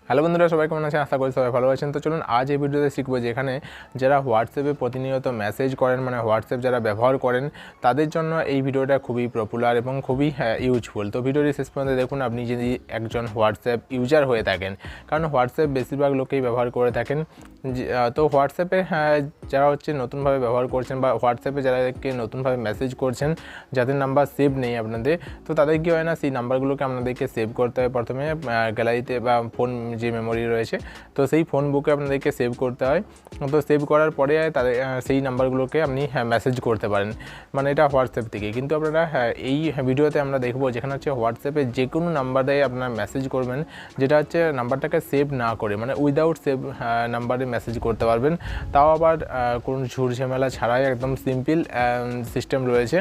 Hello বন্ধুরা, সবাই কেমন আছেন? আশা করি সবাই ভালো আছেন। তো চলুন আজ এই ভিডিওতে শিখবো যে এখানে যারা হোয়াটসঅ্যাপে প্রতিনিয়ত মেসেজ করেন, মানে হোয়াটসঅ্যাপ যারা ব্যবহার করেন, তাদের জন্য এই ভিডিওটা খুবই পপুলার এবং খুবই ইউজফুল। তো ভিডিওটি শেষ পর্যন্ত দেখুন আপনি যদি একজন হোয়াটসঅ্যাপ ইউজার হয়ে থাকেন, কারণ হোয়াটসঅ্যাপ বেশিরভাগ লোকেই ব্যবহার করে থাকেন। তো হোয়াটসঅ্যাপে যারা হচ্ছে নতুনভাবে ব্যবহার করছেন বা হোয়াটসঅ্যাপে যাদেরকে নতুনভাবে মেসেজ করছেন, যাদের নাম্বার সেভ নেই আপনাদের, তো তাদের কী হয় না, সেই নাম্বারগুলোকে আপনাদেরকে সেভ করতে হয় প্রথমে গ্যালারিতে বা ফোন যে মেমোরি রয়েছে, তো সেই ফোন বুকে আপনাদেরকে সেভ করতে হয়। তো সেভ করার পরে তাদের সেই নাম্বারগুলোকে আপনি মেসেজ করতে পারেন, মানে এটা হোয়াটসঅ্যাপ থেকে। কিন্তু আপনারা এই ভিডিওতে আমরা দেখবো যেখানে হচ্ছে হোয়াটসঅ্যাপে যে কোনো নাম্বারে আপনারা মেসেজ করবেন, যেটা হচ্ছে নাম্বারটাকে সেভ না করে, মানে উইদাউট সেভ নাম্বারে মেসেজ করতে পারবেন। তাও আবার কোনো ঝুট ঝামেলা ছাড়াই একদম সিম্পল সিস্টেম রয়েছে,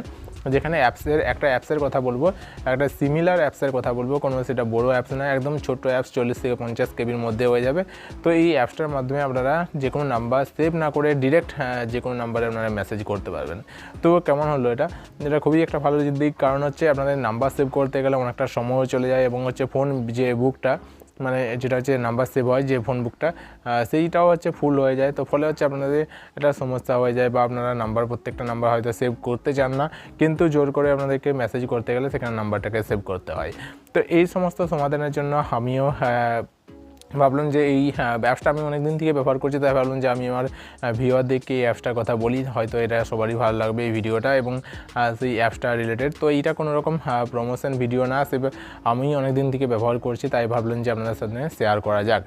যেখানে অ্যাপসের কথা বলবো, একটা সিমিলার অ্যাপসের কথা বলবো। কোনো সেটা বড়ো অ্যাপস নয়, একদম ছোট্ট অ্যাপস, 40 থেকে 50 কেবির মধ্যে হয়ে যাবে। তো এই অ্যাপসটার মাধ্যমে আপনারা যে কোনো নাম্বার সেভ না করে ডিরেক্ট যে কোনো নাম্বারে আপনারা মেসেজ করতে পারবেন। তো কেমন হলো এটা খুবই একটা ভালো দিক, কারণ হচ্ছে আপনাদের নাম্বার সেভ করতে গেলে অনেকটা সময় চলে যায়, এবং হচ্ছে ফোন যে বুকটা, মানে যেটা হচ্ছে নাম্বার সেভ হয় যে ফোন বুকটা, সেইটাও হচ্ছে ফুল হয়ে যায়। তো ফলে হচ্ছে আপনাদের একটা সমস্যা হয়ে যায়, বা আপনারা প্রত্যেকটা নাম্বার হয়তো সেভ করতে চান না, কিন্তু জোর করে আপনাদেরকে মেসেজ করতে গেলে সেখানে নাম্বারটাকে সেভ করতে হয়। তো এই সমস্ত সমাধানের জন্য আমিও ভাবলাম যে এই অ্যাপসটা আমি অনেক দিন থেকে ব্যবহার করছি, তাই ভাবলাম যে আমি আমার ভিউয়ারদেরকে এই অ্যাপসটার কথা বলি, হয়তো এটা সবারই ভালো লাগবে এই ভিডিওটা এবং সেই অ্যাপসটা রিলেটেড। তো এইটা কোনো রকম প্রমোশন ভিডিও না, আমি অনেক দিন থেকে ব্যবহার করছি, তাই ভাবলাম যে আপনাদের সাথে শেয়ার করা যাক।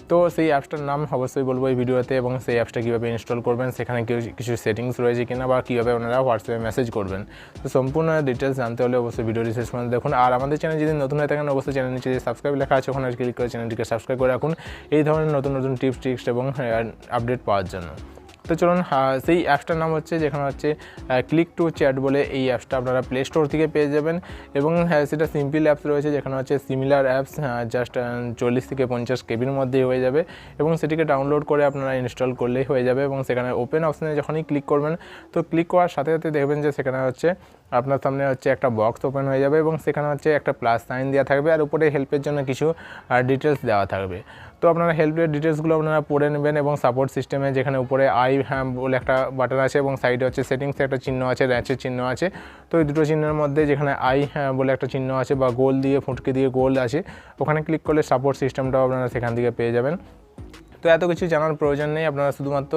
তো সেই অ্যাপসটার নাম অবশ্যই বলবো এই ভিডিওতে, এবং সেই অ্যাপসটা কীভাবে ইনস্টল করবেন, সেখানে কিছু সেটিংস রয়েছে কিনা, বা কীভাবে আপনারা হোয়াটসঅ্যাপে মেসেজ করবেন। তো সম্পূর্ণ ডিটেলস জানতে হলে অবশ্যই ভিডিওটি শেষ পর্যন্ত দেখুন। আর আমাদের চ্যানেল যদি নতুন হয়ে থাকেন, অবশ্যই চ্যানেল নিচে যে সাবস্ক্রাইব লেখা আছে ওখানে ক্লিক করে চ্যানেলটিকে সাবস্ক্রাইব করে রাখুন এই ধরনের নতুন নতুন টিপস ট্রিক্স এবং আপডেট পাওয়ার জন্য। তো চলুন, সেই অ্যাপসটার নাম হচ্ছে, যেখানে হচ্ছে ক্লিক টু চ্যাট বলে এই অ্যাপসটা আপনারা প্লে স্টোর থেকে পেয়ে যাবেন। এবং সেটা সিম্পল অ্যাপস রয়েছে, যেখানে হচ্ছে সিমিলার অ্যাপস জাস্ট 40 থেকে 50 কেবির মধ্যেই হয়ে যাবে, এবং সেটিকে ডাউনলোড করে আপনারা ইনস্টল করলেই হয়ে যাবে। এবং সেখানে ওপেন অপশানে যখনই ক্লিক করবেন, তো ক্লিক করার সাথে সাথে দেখবেন যে সেখানে হচ্ছে আপনার সামনে হচ্ছে একটা বক্স ওপেন হয়ে যাবে, এবং সেখানে হচ্ছে একটা প্লাস সাইন দেওয়া থাকবে, আর উপরে হেল্পের জন্য কিছু ডিটেলস দেওয়া থাকবে। তো আপনারা হেল্পের ডিটেলসগুলো আপনারা পড়ে নেবেন, এবং সাপোর্ট সিস্টেমে যেখানে উপরে বলে একটা বাটন আছে, এবং সাইডে হচ্ছে সেটিংসে একটা চিহ্ন আছে, র্যাচের চিহ্ন আছে। তো এই দুটো চিহ্নের মধ্যে যেখানে বলে একটা চিহ্ন আছে, বা গোল দিয়ে ফুটকে দিয়ে গোল আছে, ওখানে ক্লিক করলে সাপোর্ট সিস্টেমটাও আপনারা সেখান থেকে পেয়ে যাবেন। তো এত কিছু জানার প্রয়োজন নেই, আপনারা শুধুমাত্র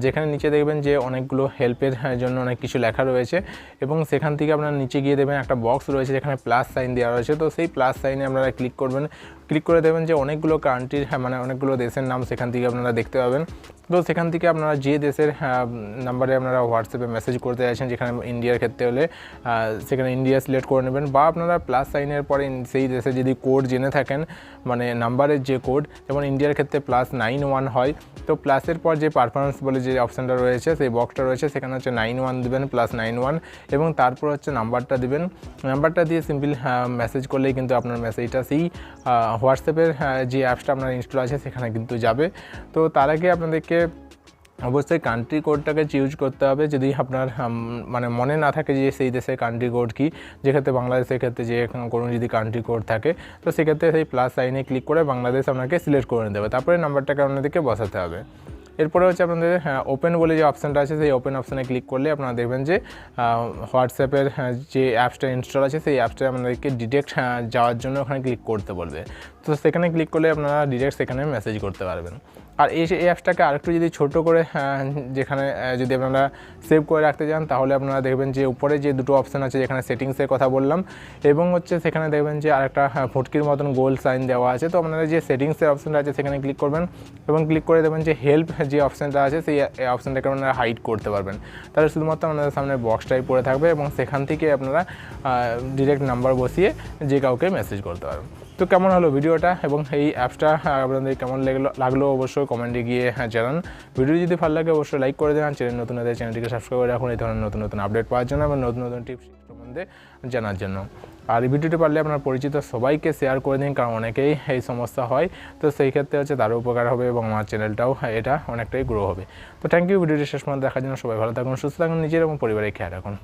যেখানে নিচে দেখবেন যে অনেকগুলো হেল্পের জন্য অনেক কিছু লেখা রয়েছে, এবং সেখান থেকে আপনারা নিচে গিয়ে দেবেন একটা বক্স রয়েছে যেখানে প্লাস সাইন দেওয়া রয়েছে। তো সেই প্লাস সাইনে আপনারা ক্লিক করবেন, ক্লিক করে দেবেন যে অনেকগুলো কান্ট্রির, মানে অনেকগুলো দেশের নাম সেখান থেকে আপনারা দেখতে পাবেন। তো সেখান থেকে আপনারা যে দেশের নাম্বারে আপনারা হোয়াটসঅ্যাপে মেসেজ করতে চাইছেন, যেখানে ইন্ডিয়ার ক্ষেত্রে হলে সেখানে ইন্ডিয়া সিলেক্ট করে নেবেন, বা আপনারা প্লাস সাইনের পরে সেই দেশে যদি কোড জেনে থাকেন, মানে নাম্বারের যে কোড, যেমন ইন্ডিয়ার ক্ষেত্রে +91 হয়, তো প্লাসের পর যে পারফরমেন্স বলে যে অপশানটা রয়েছে, সেই বক্সটা রয়েছে, সেখানে হচ্ছে 91 দেবেন, +91, এবং তারপর হচ্ছে নাম্বারটা দিবেন। নাম্বারটা দিয়ে সিম্পল মেসেজ করলেই কিন্তু আপনার মেসেজটা সেই হোয়াটসঅ্যাপের যে অ্যাপসটা আপনার ইনস্টল আছে সেখানে কিন্তু যাবে। তো তার আগে আপনাদেরকে অবশ্যই কান্ট্রি কোডটাকে চুজ করতে হবে, যদি আপনার মানে মনে না থাকে যে সেই দেশের কান্ট্রি কোড কী। যেক্ষেত্রে বাংলাদেশের ক্ষেত্রে যে কোনো যদি কান্ট্রি কোড থাকে, তো সেক্ষেত্রে সেই প্লাস সাইনে ক্লিক করে বাংলাদেশ আপনাকে সিলেক্ট করে নিতে হবে, তারপরে নাম্বারটাকে আপনাদেরকে বসাতে হবে। এরপরে হচ্ছে আপনাদের ওপেন বলে যে অপশানটা আছে, সেই ওপেন অপশানে ক্লিক করলে আপনারা দেখবেন যে হোয়াটসঅ্যাপের যে অ্যাপসটা ইনস্টল আছে, সেই অ্যাপসটা আপনাদেরকে ডিরেক্ট যাওয়ার জন্য ওখানে ক্লিক করতে বলবে। তো সেখানে ক্লিক করলে আপনারা ডিরেক্ট সেখানে মেসেজ করতে পারবেন। আর এই অ্যাপসটাকে আরেকটু যদি ছোটো করে যেখানে যদি আপনারা সেভ করে রাখতে চান, তাহলে আপনারা দেখবেন যে উপরে যে দুটো অপশান আছে, যেখানে সেটিংসের কথা বললাম, এবং হচ্ছে সেখানে দেখবেন যে আরেকটা ফুটকির মতন গোল সাইন দেওয়া আছে। তো আপনারা যে সেটিংসের অপশানটা আছে সেখানে ক্লিক করবেন, এবং ক্লিক করে দেবেন যে হেল্প যে অপশানটা আছে, সেই অপশানটাকে আপনারা হাইড করতে পারবেন। তাহলে শুধুমাত্র আপনাদের সামনে বক্সটাই পড়ে থাকবে, এবং সেখান থেকে আপনারা ডিরেক্ট নাম্বার বসিয়ে যে কাউকে মেসেজ করতে পারবেন। তো কেমন হলো ভিডিওটা, এবং এই অ্যাপসটা আপনাদের কেমন লাগলো অবশ্যই কমেন্টে গিয়ে জানান। ভিডিও যদি ভালো লাগে অবশ্যই লাইক করে দেন, চ্যানেল নতুন হলে চ্যানেলটিকে সাবস্ক্রাইব করে রাখুন এই ধরনের নতুন নতুন আপডেট পাওয়ার জন্য, এবং নতুন নতুন টিপস সম্বন্ধে জানার জন্য। আর এই ভিডিওটি পারলে আপনার পরিচিত সবাইকে শেয়ার করে দিন, কারণ অনেকেই এই সমস্যা হয়। তো সেই ক্ষেত্রে হচ্ছে তারও উপকার হবে, এবং আমার চ্যানেলটাও এটা অনেকটাই গ্রো হবে। তো থ্যাংক ইউ ভিডিওটি শেষ পর্যন্ত দেখার জন্য। সবাই ভালো থাকুন, সুস্থ থাকুন, নিজের এবং পরিবারের খেয়াল রাখুন।